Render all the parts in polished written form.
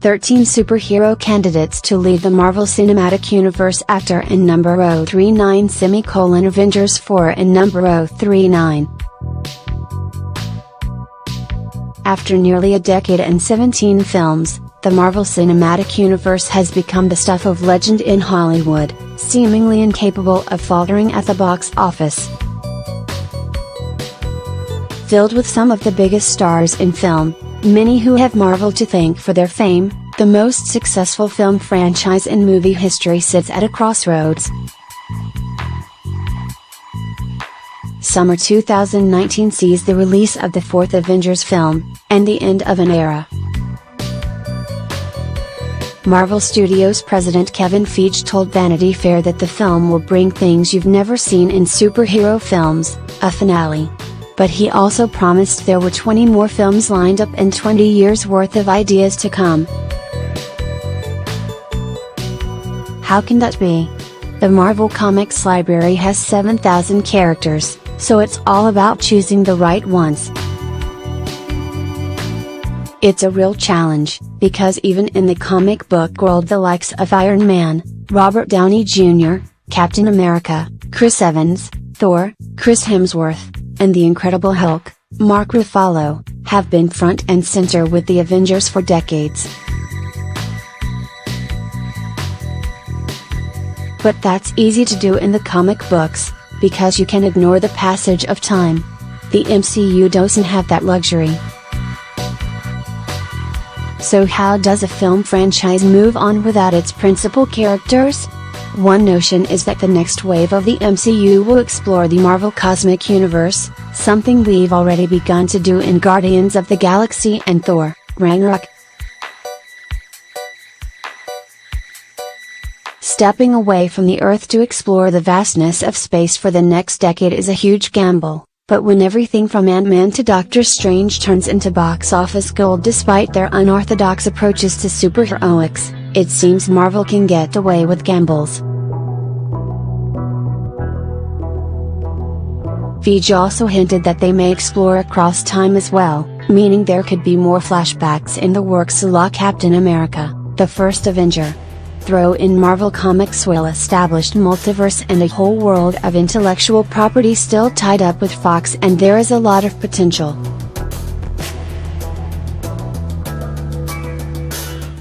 13 superhero candidates to lead the Marvel Cinematic Universe after in number 039 Avengers 4 in number 039. After nearly a decade and 17 films, the Marvel Cinematic Universe has become the stuff of legend in Hollywood, seemingly incapable of faltering at the box office. Filled with some of the biggest stars in film, many who have Marvel to thank for their fame, the most successful film franchise in movie history sits at a crossroads. Summer 2019 sees the release of the fourth Avengers film, and the end of an era. Marvel Studios president Kevin Feige told Vanity Fair that the film will bring things you've never seen in superhero films, a finale. But he also promised there were 20 more films lined up and 20 years worth of ideas to come. How can that be? The Marvel Comics library has 7,000 characters, so it's all about choosing the right ones. It's a real challenge, because even in the comic book world the likes of Iron Man, Robert Downey Jr., Captain America, Chris Evans, Thor, Chris Hemsworth, and the Incredible Hulk, Mark Ruffalo, have been front and center with the Avengers for decades. But that's easy to do in the comic books, because you can ignore the passage of time. The MCU doesn't have that luxury. So how does a film franchise move on without its principal characters? One notion is that the next wave of the MCU will explore the Marvel Cosmic Universe, something we've already begun to do in Guardians of the Galaxy and Thor, Ragnarok. Stepping away from the Earth to explore the vastness of space for the next decade is a huge gamble, but when everything from Ant-Man to Doctor Strange turns into box office gold despite their unorthodox approaches to superheroics, it seems Marvel can get away with gambles. Feige also hinted that they may explore across time as well, meaning there could be more flashbacks in the works a la Captain America, the first Avenger. Throw in Marvel Comics' well-established multiverse and a whole world of intellectual property still tied up with Fox, and there is a lot of potential.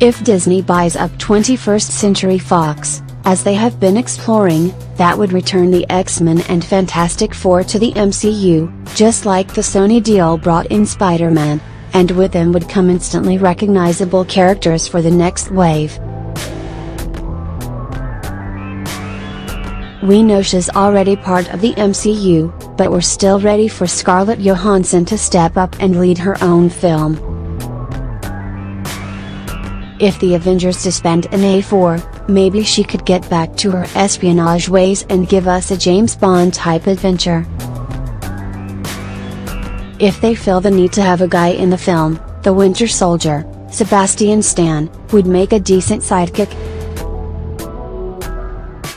If Disney buys up 21st Century Fox, as they have been exploring, that would return the X-Men and Fantastic Four to the MCU, just like the Sony deal brought in Spider-Man, and with them would come instantly recognizable characters for the next wave. We know she's already part of the MCU, but we're still ready for Scarlett Johansson to step up and lead her own film. If the Avengers disband in A4, maybe she could get back to her espionage ways and give us a James Bond-type adventure. If they feel the need to have a guy in the film, the Winter Soldier, Sebastian Stan, would make a decent sidekick.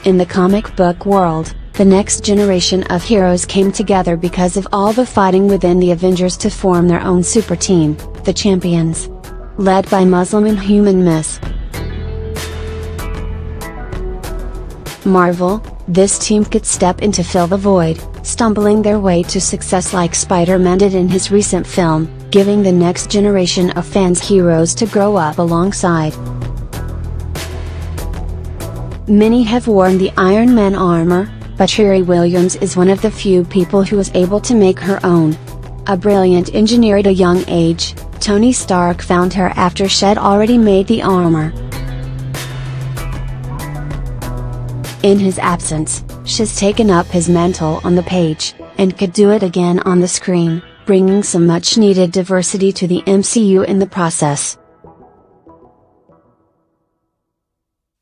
In the comic book world, the next generation of heroes came together because of all the fighting within the Avengers to form their own super team, the Champions. Led by Muslim Inhuman Miss Marvel, this team could step in to fill the void, stumbling their way to success like Spider-Man did in his recent film, giving the next generation of fans heroes to grow up alongside. Many have worn the Iron Man armor, but Riri Williams is one of the few people who was able to make her own. A brilliant engineer at a young age, Tony Stark found her after she'd already made the armor. In his absence, she's taken up his mantle on the page, and could do it again on the screen, bringing some much-needed diversity to the MCU in the process.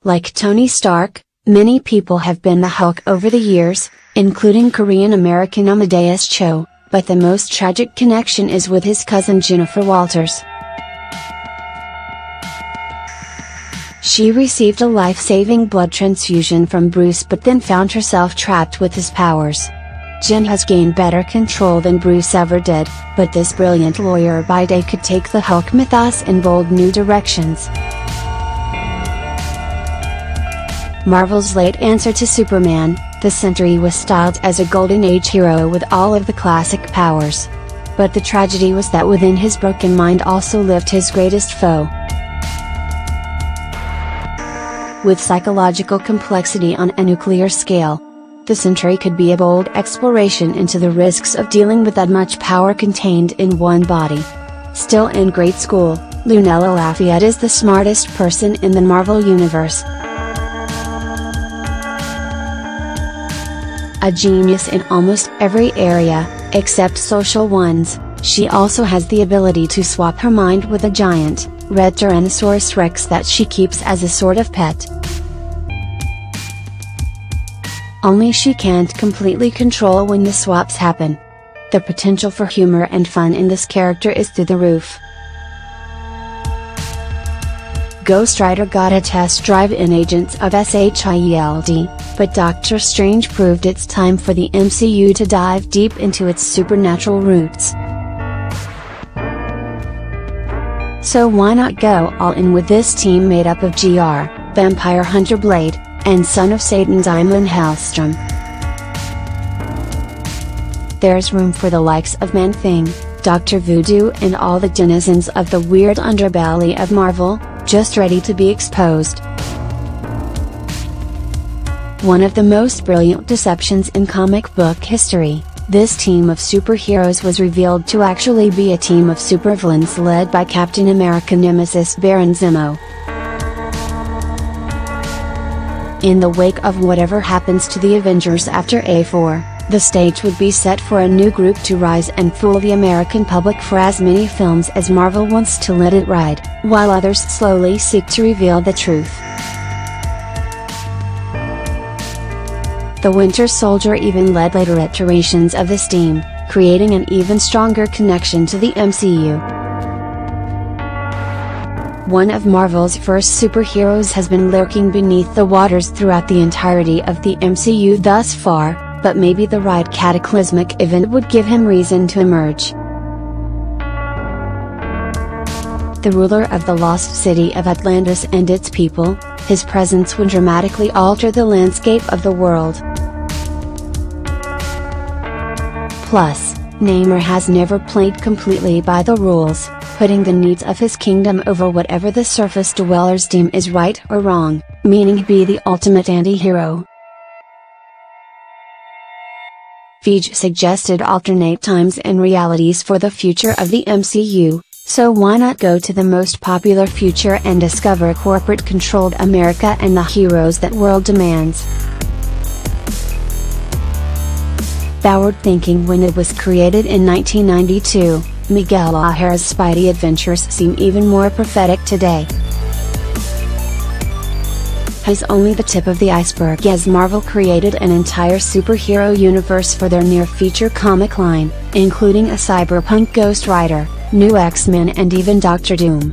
Like Tony Stark, many people have been the Hulk over the years, including Korean-American Amadeus Cho, but the most tragic connection is with his cousin Jennifer Walters. She received a life-saving blood transfusion from Bruce but then found herself trapped with his powers. Jen has gained better control than Bruce ever did, but this brilliant lawyer by day could take the Hulk mythos in bold new directions. Marvel's late answer to Superman, the Sentry was styled as a Golden Age hero with all of the classic powers. But the tragedy was that within his broken mind also lived his greatest foe. With psychological complexity on a nuclear scale, the Sentry could be a bold exploration into the risks of dealing with that much power contained in one body. Still in grade school, Lunella Lafayette is the smartest person in the Marvel Universe. A genius in almost every area, except social ones, she also has the ability to swap her mind with a giant, red Tyrannosaurus Rex that she keeps as a sort of pet. Only she can't completely control when the swaps happen. The potential for humor and fun in this character is through the roof. Ghost Rider got a test drive in Agents of S.H.I.E.L.D., but Doctor Strange proved it's time for the MCU to dive deep into its supernatural roots. So why not go all in with this team made up of GR, Vampire Hunter Blade, and Son of Satan Daimon Hellstrom? There's room for the likes of Man-Thing, Dr. Voodoo and all the denizens of the weird underbelly of Marvel, just ready to be exposed. One of the most brilliant deceptions in comic book history, this team of superheroes was revealed to actually be a team of supervillains led by Captain America nemesis Baron Zemo. In the wake of whatever happens to the Avengers after A4, the stage would be set for a new group to rise and fool the American public for as many films as Marvel wants to let it ride, while others slowly seek to reveal the truth. The Winter Soldier even led later iterations of this team, creating an even stronger connection to the MCU. One of Marvel's first superheroes has been lurking beneath the waters throughout the entirety of the MCU thus far, but maybe the right cataclysmic event would give him reason to emerge. The ruler of the lost city of Atlantis and its people, his presence would dramatically alter the landscape of the world. Plus, Namor has never played completely by the rules, putting the needs of his kingdom over whatever the surface dwellers deem is right or wrong, meaning he'd be the ultimate anti-hero. Feige suggested alternate times and realities for the future of the MCU, so why not go to the most popular future and discover corporate-controlled America and the heroes that world demands? Backward thinking when it was created in 1992, Miguel O'Hara's Spidey adventures seem even more prophetic today. Is only the tip of the iceberg, as Marvel created an entire superhero universe for their near-feature comic line, including a cyberpunk Ghost Rider, new X-Men and even Doctor Doom.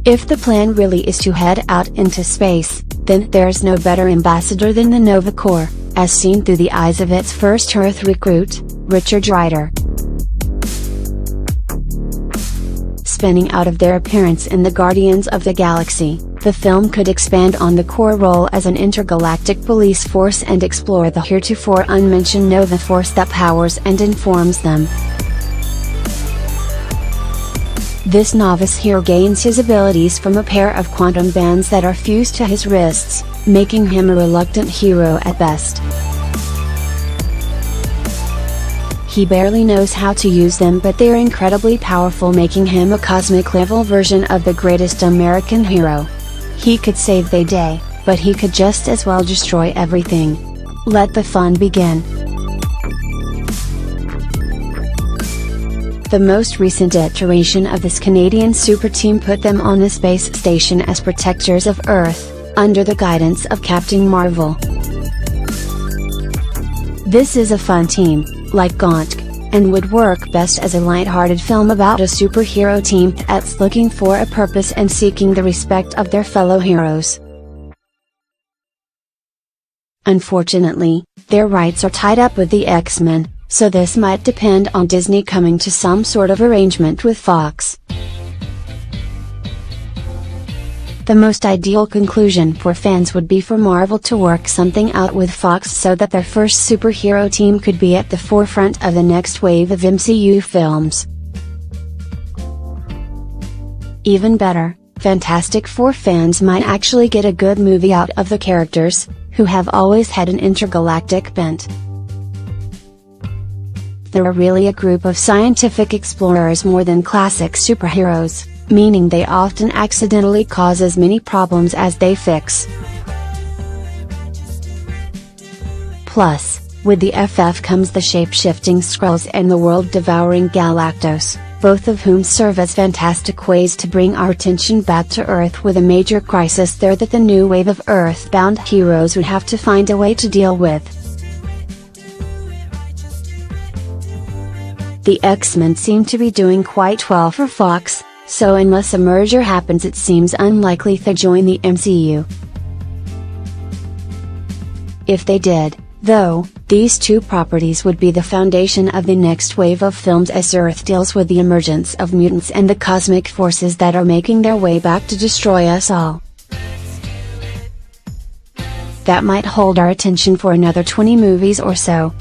If the plan really is to head out into space, then there's no better ambassador than the Nova Corps, as seen through the eyes of its first Earth recruit, Richard Rider. Spinning out of their appearance in the Guardians of the Galaxy, the film could expand on the Corps' role as an intergalactic police force and explore the heretofore unmentioned Nova Force that powers and informs them. This novice hero gains his abilities from a pair of quantum bands that are fused to his wrists, making him a reluctant hero at best. He barely knows how to use them, but they're incredibly powerful, making him a cosmic-level version of the greatest American hero. He could save the day, but he could just as well destroy everything. Let the fun begin. The most recent iteration of this Canadian super team put them on a space station as protectors of Earth, under the guidance of Captain Marvel. This is a fun team, like Gauntlet, and would work best as a light-hearted film about a superhero team that's looking for a purpose and seeking the respect of their fellow heroes. Unfortunately, their rights are tied up with the X-Men, so this might depend on Disney coming to some sort of arrangement with Fox. The most ideal conclusion for fans would be for Marvel to work something out with Fox so that their first superhero team could be at the forefront of the next wave of MCU films. Even better, Fantastic Four fans might actually get a good movie out of the characters, who have always had an intergalactic bent. They're really a group of scientific explorers more than classic superheroes, meaning they often accidentally cause as many problems as they fix. Plus, with the FF comes the shape-shifting Skrulls and the world-devouring Galactus, both of whom serve as fantastic ways to bring our attention back to Earth with a major crisis there that the new wave of Earth-bound heroes would have to find a way to deal with. The X-Men seem to be doing quite well for Fox, so unless a merger happens it seems unlikely they'll join the MCU. If they did, though, these two properties would be the foundation of the next wave of films as Earth deals with the emergence of mutants and the cosmic forces that are making their way back to destroy us all. That might hold our attention for another 20 movies or so.